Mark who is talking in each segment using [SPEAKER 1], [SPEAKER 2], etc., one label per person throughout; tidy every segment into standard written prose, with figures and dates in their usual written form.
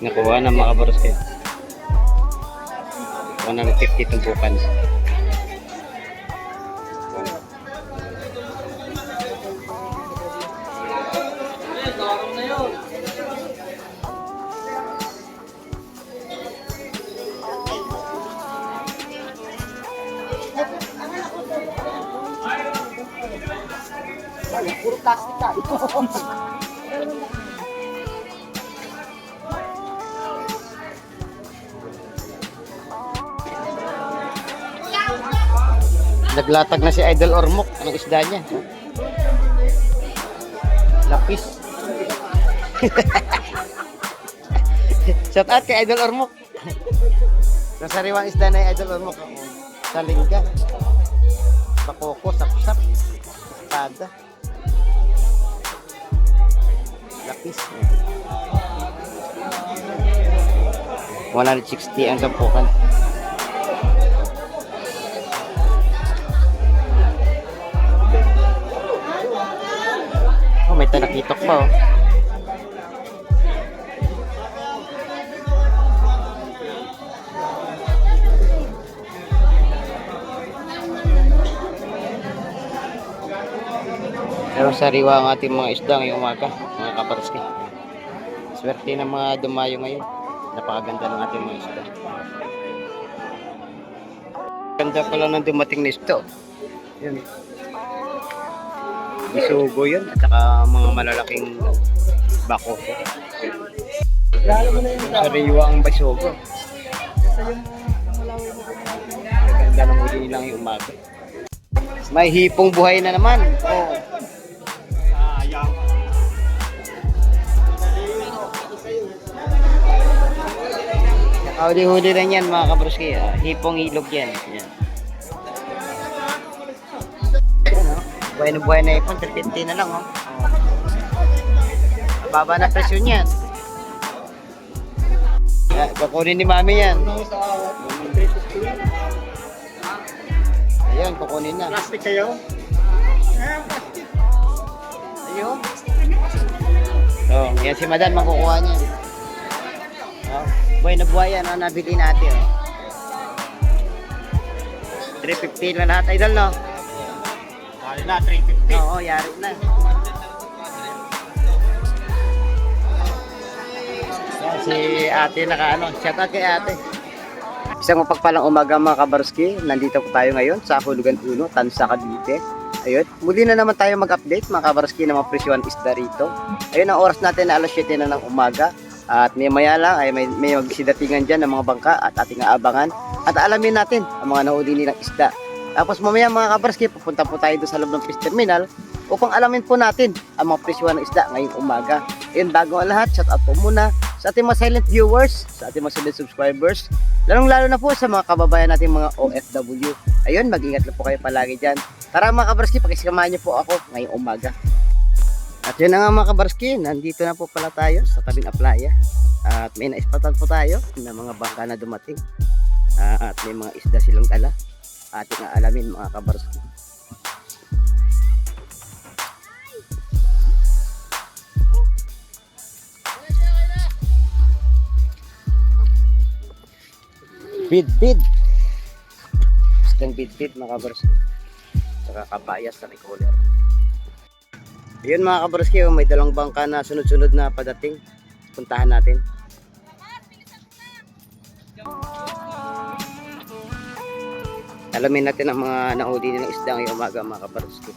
[SPEAKER 1] Nakuha ng mga kabaruski. 150 tumpukan.
[SPEAKER 2] Puro plastic ka.
[SPEAKER 1] Naglatag na si Idol Ormoc. Anong isda niya? Lapis. Shout out kay Idol Ormoc. Sa sariwang isda na Idol Ormoc. Salingga. Bakoko, sapsap. Espada. Lapis. 160 ang tampukan. Oh, may tanakitok pa oh. Pero sariwa ang ating mga isda ngayong umaga, mga kabaruski. Swerte ng mga dumayo ngayon. Napakaganda ng ating mga isda. Ganda pala ng dumating na isda. Yan. Bisugo yun at saka mga malalaking bako. Sariwa ang bisugo. Ganda ng huli lang yung umaga. May hipong buhay na naman. Oh. Huli-huli lang yan mga kabruski. Hipong ilog yan. Yan. Buhay na buhay na ipon, 350 na lang oh. Baba na presyon yan. Kukunin ni mami yan. Ayun, kukunin na.
[SPEAKER 2] Plastic kayo?
[SPEAKER 1] Ayun. So, yan si madam, makukuha niya. Oh, buhay na buhay yan, oh, nabili natin oh. 350 na lahat, idol no?
[SPEAKER 2] Yari na, 350.
[SPEAKER 1] Oo, yari na. Yan, si ate nakaano, shout out kay ate. Isang mapagpalang umaga mga kabaruski, nandito po tayo ngayon sa Hulugan 1, Tansa, Cavite. Ayun, muli na naman tayo mag-update mga kabaruski ng mga presyon isda rito. Ayun, ang oras natin na alas 7 na ng umaga. At maya lang ay may magsidatingan dyan ng mga bangka at ating aabangan. At alamin natin ang mga nahuli nilang isda. Tapos mamaya mga kabarski, pupunta po tayo doon sa loob ng fish terminal upang alamin po natin ang mga presyo ng isda ngayong umaga. Ayun, bago ang lahat, shout out po muna sa ating mga silent viewers, sa ating mga silent subscribers, lalong-lalo na po sa mga kababayan nating mga OFW. Ayun, mag-ingat lang po kayo palagi dyan. Tara mga kabarski, pakisamahan niyo po ako ngayong umaga. At yun na nga mga kabarski, nandito na po pala tayo sa tabing playa. At may naispatan po tayo ng mga bangka na dumating. At may mga isda silang dala. Ating aalamin mga kabarski. Bid-bid. Isdang bid-bid mga kabarski. Saka kabayas sa recolor. Ayun mga kabarski, may dalang bangka na sunod-sunod na padating. Puntahan natin. Alamin natin ang mga nahuli ng isda ngayong umaga mga kabarski.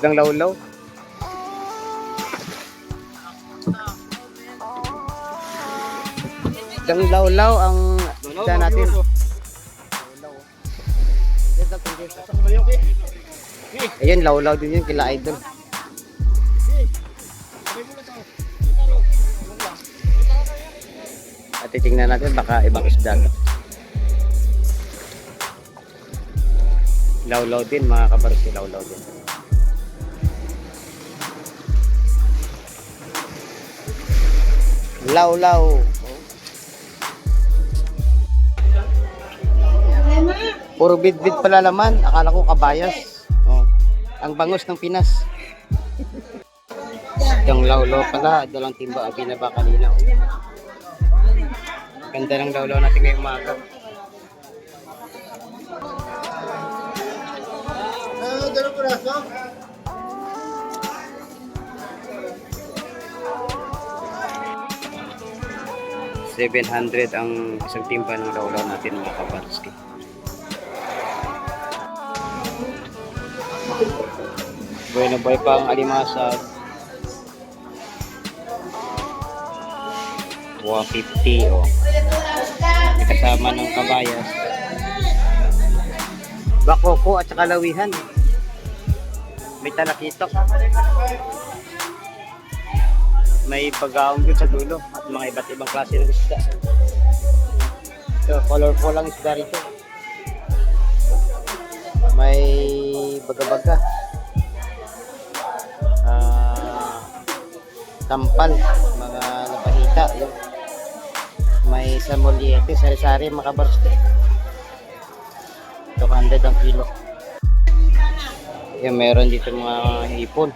[SPEAKER 1] Isdang lawlaw. Isdang lawlaw ang isda natin. Ayun, lawlaw din yun kila Idol. At titingnan natin baka ibang isda. Lawlaw din mga kabarsi, lawlaw din. Lawlaw. Puro bid-bid pala laman. Akala ko kabayas. Oh. Ang bangus ng Pinas. Yung lawlaw pala. Dalang timba ang binaba kanina. Oh. Ganda ng lawlaw natin ngayong umaga.
[SPEAKER 2] Ganun po na,
[SPEAKER 1] 700 ang isang timba ng lawlaw natin mga kabarski. Buhay na buhay pa ang alimasag. 150 oh. May kasama ng kabayas. Bakoko at saka lawihan. May talakitok. May bagaong dun sa dulo at mga iba't ibang klase ng isda. So, colorful ang isda rito. May baga-baga. Tampal, mga napahita. Yun. May samolyete, sari-sari, makabarste. 200 ang kilo. Yan, meron dito mga hipon.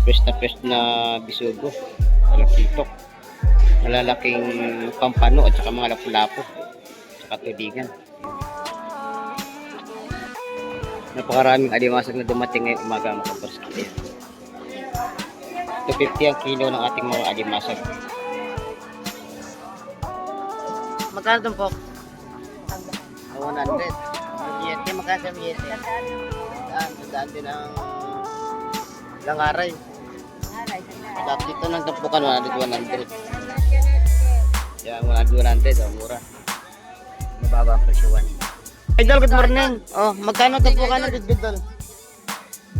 [SPEAKER 1] Pwes na bisugo, talakitok, malalaking pampano at saka mga lapu-lapo, saka tubigan. Napakaraming alimasag na dumating ngayong umaga mga kabarski. 250 ang kilo ng ating mga alimasag. Magkano itong pok? 100. Miyete, magkano sa miyete? Daan din ang langaray. Tapos dito ng tampukan 100. Yan, 100. Oh, mura. Mababa ang presyuan. Idol, good morning. Oh, magkano tampukan ng bidbid?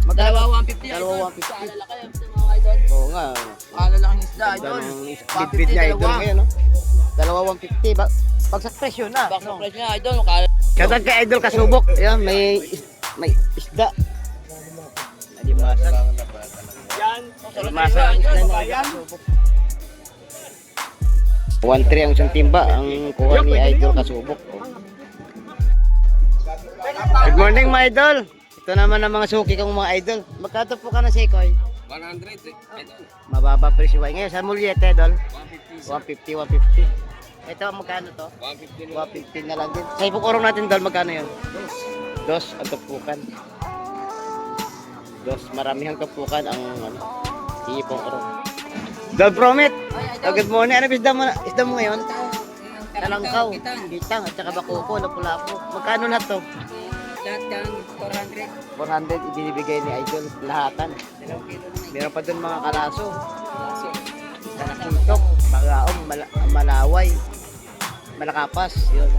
[SPEAKER 1] Magkano? 150. 150. Oo nga.
[SPEAKER 2] Lalaking isda, Idol.
[SPEAKER 1] Bidbid niya, Idol ngayon, no? 150. Bagsak presyo na.
[SPEAKER 2] Bakit price niya, Idol?
[SPEAKER 1] Shoutout kay Idol Kasubok. Ayan, may isda. Alimasag. Alimasag ang isda na Kasubok. 1.3 ang isang timba ang kuha ni Idol Kasubok. Good morning mga idol. Ito naman ang mga suki kong mga idol. Magkano po ka na sekoy?
[SPEAKER 2] 100, Idol.
[SPEAKER 1] Mababa presyo ngayon sa mulyete, idol. 150. Ito magkano to? 150 na lang din. Sa ipong orong natin, idol, magkano yun? Dos ang kapukan. Maramihang kapukan ang ipong orong. Dol Promit. Oh, good morning. Ano isda mo ngayon? Talangkaw, kitang at saka bakuko, lapu-lapu. Magkano lahat to?
[SPEAKER 2] Lahat yan, 400.
[SPEAKER 1] 400 ibinibigay ni Idol, lahatan. Meron pa dun mga kalaso. Talakitok, magaong, malaway, malakapas. Yun.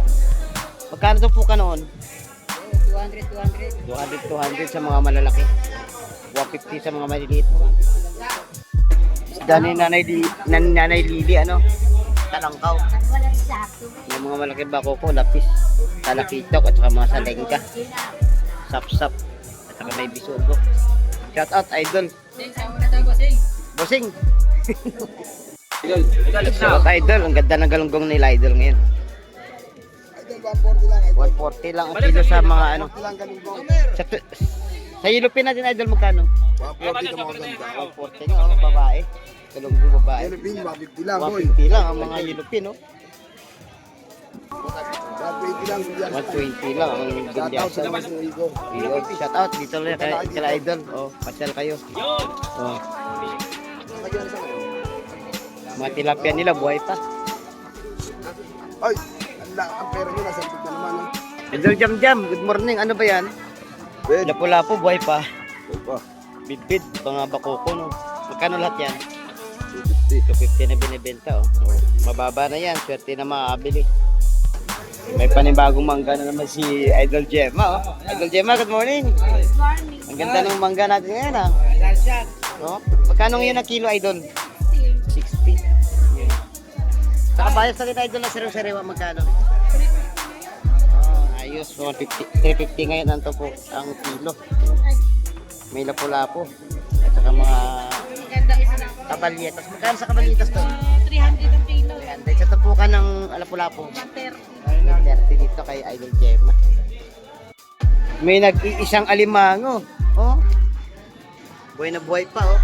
[SPEAKER 1] Magkano to po ka noon? 200 sa mga malalaki. 150 sa mga maliliit. Isda ni Nanay Lili, ano? Talangkaw. Yung mga malaki bako ko, lapis, talakitok at saka mga salengka, sap-sap at saka may bisugo. Shout out Idol. Bossing. Shout out Idol. Ang ganda ng galunggong nila Idol ngayon.
[SPEAKER 3] 140 lang. Idol.
[SPEAKER 1] 140 lang ang kilo sa mga ano.
[SPEAKER 3] 140 lang galunggong.
[SPEAKER 1] Sa yelupin natin idol magkano?
[SPEAKER 3] 140 ka mga ganda.
[SPEAKER 1] 140 nga oh, babae. Galunggo babae.
[SPEAKER 3] Philippine, 150 lang, boy.
[SPEAKER 1] 150 lang ang mga yelupin oh.
[SPEAKER 3] 120 lang, Julian.
[SPEAKER 1] 120 lang ang
[SPEAKER 3] Shout out sa
[SPEAKER 1] bindiyasan.
[SPEAKER 3] labas ng Igo.
[SPEAKER 1] Shout out dito lang kay idol. Oh, pasyal kayo. Oh. Mga tilapia nila buhay pa.
[SPEAKER 3] Ay, ang pera nyo, nasa likod na naman.
[SPEAKER 1] Idol Jam Jam, good morning. Ano ba yan?
[SPEAKER 3] Bed.
[SPEAKER 1] Lapu-lapu buhay pa.
[SPEAKER 3] Pa.
[SPEAKER 1] Bidbid, mga bakoko no. Magkano lahat yan? 250
[SPEAKER 3] 250.
[SPEAKER 1] na binibenta oh. Mababa na yan, swerte na makakabili. May panibagong mangga na naman si Idol Gemma oh. Idol Gemma, good morning.
[SPEAKER 4] Good morning.
[SPEAKER 1] Ang ganda ng mangga natin ngayon ah. No? Magkano ngayon ang kilo Idol? 60. Yeah. Saka bayas na kita Idol na sariwa magkano? Oh, ayos, 150, 350 ngayon ang topo ang kilo. May lapu-lapu at saka mga
[SPEAKER 4] Maganda isa na.
[SPEAKER 1] kabalyetas. Magkano sa kabalyetas to?
[SPEAKER 4] 300 ang kilo.
[SPEAKER 1] Ayan, dahil sa tapukan ng lapu-lapu.
[SPEAKER 4] 130.
[SPEAKER 1] 30 dito kay Idol Gemma. May nag-iisang alimango. Oh. Buhay na buhay pa oh.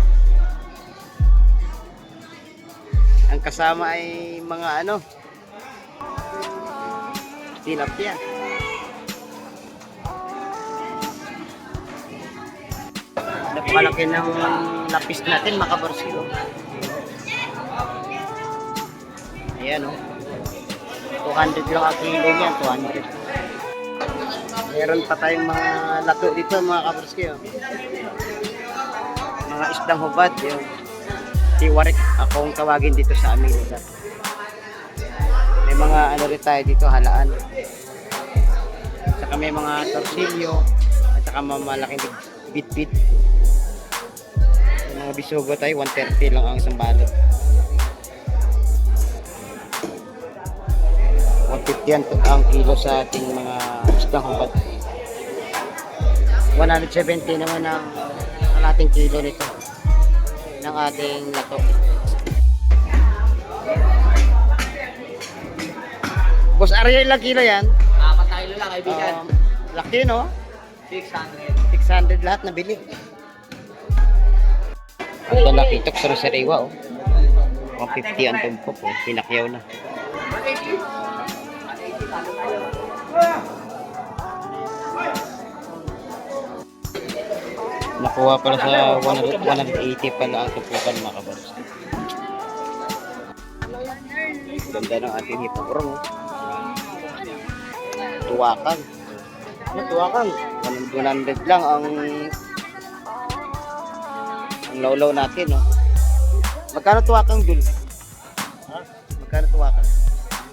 [SPEAKER 1] Ang kasama ay mga ano, tilapia. Napakalaki ng lapis natin, makabarsi oh. Ayan oh. 200 lang ang kilo niyan, 200. Meron pa tayong mga lato dito mga kabarski oh. Mga isdang hubad yung tiwarik akong tawagin dito sa amin. May mga ano rin tayo dito, halaan. Saka may mga torsilyo at saka mamalaking bit-bit. May mga bisugo tayo, 130 lang ang isang balot. 150 ang kilo sa ating mga isdang hubad. 170 naman ang ating kilo nito ng ating lato. Boss Ariel, ilang kilo yan?
[SPEAKER 2] Pataylo lang, kaibigan.
[SPEAKER 1] Laki no?
[SPEAKER 2] 600.
[SPEAKER 1] 600 lahat nabili. Ang talakitok sa Rosariwa oh. 150 ang tumpok oh. Pinakyaw na. Nakuha pala sa 180 pala ang tumpukan mga kabaros. Ganda ng ating hipurong oh. Tuwakan. Ano tuwakan? 100 lang ang lawlaw natin oh. Magkano tuwakan dul? Ha? Magkano tuwakan?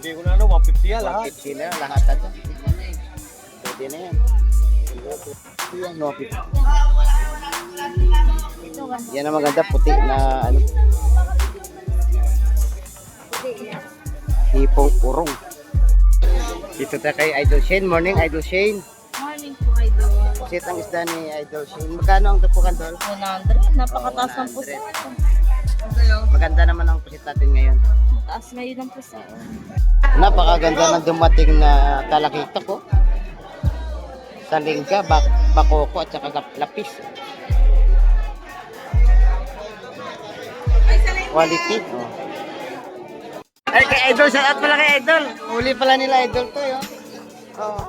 [SPEAKER 3] Hindi ko na ano, 150 yan
[SPEAKER 1] 150 na lahat ano. Pwede na yan. Yan, no, 50. Yan ang maganda, puti na ano. Tipong purong. Dito tayo kay Idol Shane. Morning, Idol Shane.
[SPEAKER 4] Morning po, idol.
[SPEAKER 1] Sit ang isda ni Idol Shane. Magkano ang tupukan doon?
[SPEAKER 4] 100. Napakataas ng pusa.
[SPEAKER 1] Maganda naman ang pusit natin ngayon.
[SPEAKER 4] Mataas ngayon ang pusa.
[SPEAKER 1] Napakaganda ng dumating na talakitok oh. Salingga, bakoko at saka lapis. Quality. Oh. Ay, kay Idol, shout out pala kay Idol. Huli pala nila Idol to yun. Oh.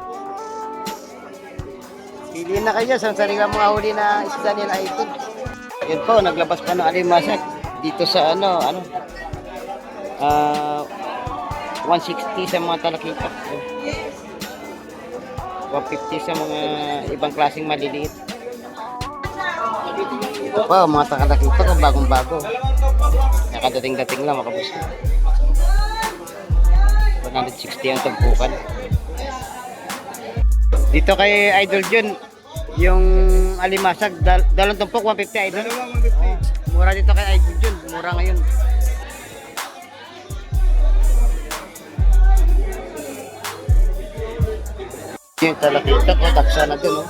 [SPEAKER 1] Pili na kayo sa sarili mga huli na isda nila Idol. Yun po, naglabas pa ng alimasag dito sa 160 sa mga talakitok. 150 sa mga ibang klaseng maliliit. Ito pa, mga talakitok bagong-bago. Nakadating-dating lang mga kabus. 160 ang tumpukan. Dito kay Idol Jun, yung alimasag, dalawang tumpok, 150 Idol. Mura dito kay Idol Jun, mura ngayon. Yung talakitok, taksa na dun, oh.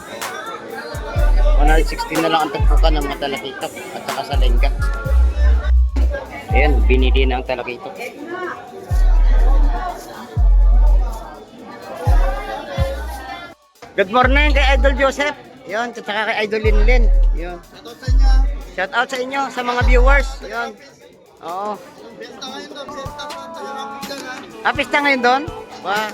[SPEAKER 1] 160 na lang ang tumpukan ng mga talakitok at saka sa lengga. Ayan, binili na ang talakitok. Good morning kay Idol Joseph. Yun, at saka kay Idol Linlin. Yun. Shout out sa inyo, sa mga viewers. Yun. Oo. Pista ngayon doon? Wow.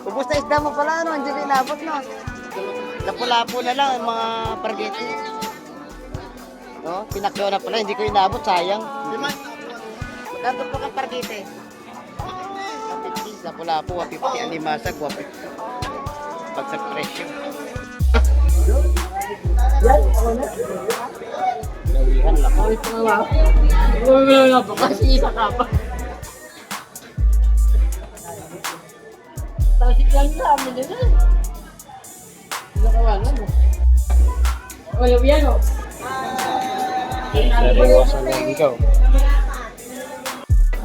[SPEAKER 1] Ubus na isda mo pala, ano? Hindi na inabot, no? Lapu-lapo na lang ang mga pargete. No? Pinakyaw na pala, hindi ko inabot, sayang. Magkano po kang pargete? 150, lapu-lapo, 150, ang limasag, 150. Pag sa presyo. Lawihan lang.
[SPEAKER 2] Kasi isa ka pa.
[SPEAKER 4] Tasik lang sa amin nila.
[SPEAKER 2] Nakawalan mo.
[SPEAKER 4] Wala yan o.
[SPEAKER 1] Sariwasan lang ikaw.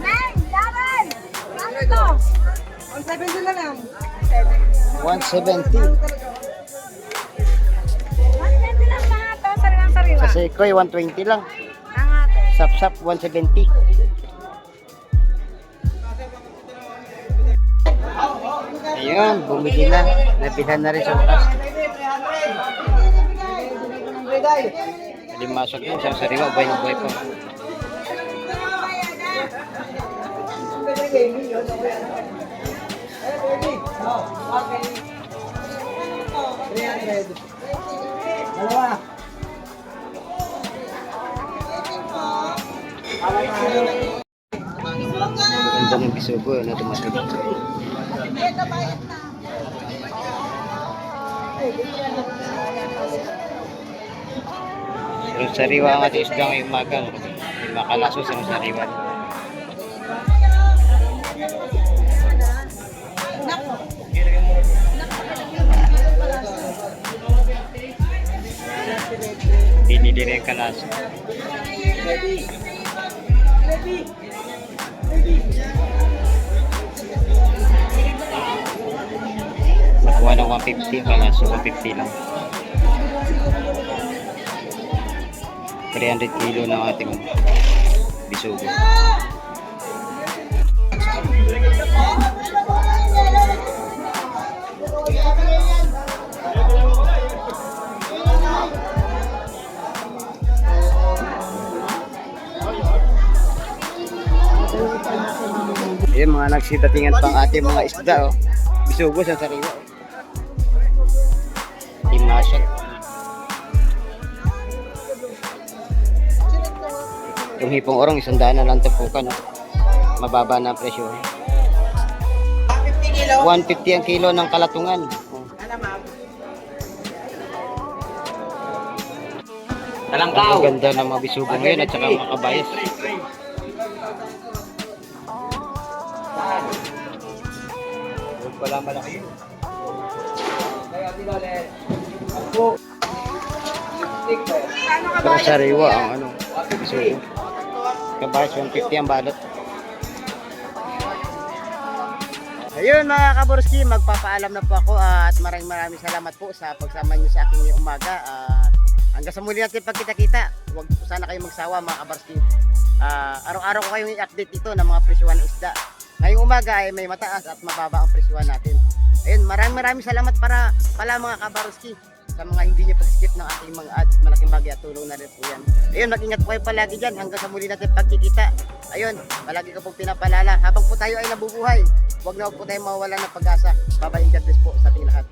[SPEAKER 4] Neng! Laban! Ano to?
[SPEAKER 3] 170 na lang.
[SPEAKER 1] 170.
[SPEAKER 4] 120 lang mga to. Sariwang sariwa.
[SPEAKER 1] Sa Sekoy, 120 lang.
[SPEAKER 4] Angate.
[SPEAKER 1] Sap-sap, 170. Ayun, bumili na. Nabilhan na rin sa wakas. Limasag yun, sa sariwa, buhay na buhay pa. Ganda ng bisugo na dumating. Pero sariwa ang ating isda ngayong umaga. May makalaso sa sariwa. Dinili rin kalaso. Nakuha ng 150, kalaso 150 lang. 300 kilo ng ating bisugo. Ayan, mga nagsitatingan pang ating mga isda, oh. Bisugo sa sariwa, oh. Timasag. Yung hipong orong, 100 na lang tapukan, oh. Mababa na ang presyo. 150 ang kilo ng kalatungan. Oh.
[SPEAKER 2] Talangkaw.
[SPEAKER 1] Ang ganda ng mga bisugo ngayon at saka mga kabayas. Wala malaki yun. Pero sariwa ang ano, bisugo. Kabayas 150 ang balot. Ayun mga kaborski, magpapaalam na po ako at maraming salamat po sa pagsama niyo sa aking umaga. Hanggang sa muli natin pagkita-kita. Huwag po sana kayong magsawa mga kaborski. Araw-araw ko kayong i-update dito ng mga presyuhan ng isda. Ngayong umaga ay may mataas at mababa ang presyuhan natin. Ayun, maraming salamat pala mga kaborski sa mga hindi niyo pag-skip ng ating mga ads. Malaking bagay at tulong na rin po yan. Ayun, mag-ingat po kayo palagi dyan hanggang sa muli natin pagkikita. Ayun, palagi ko pong pinapalala. Habang po tayo ay nabubuhay, huwag na po tayo mawawalan ng pag-asa. Bye-bye, God bless po sa ating lahat.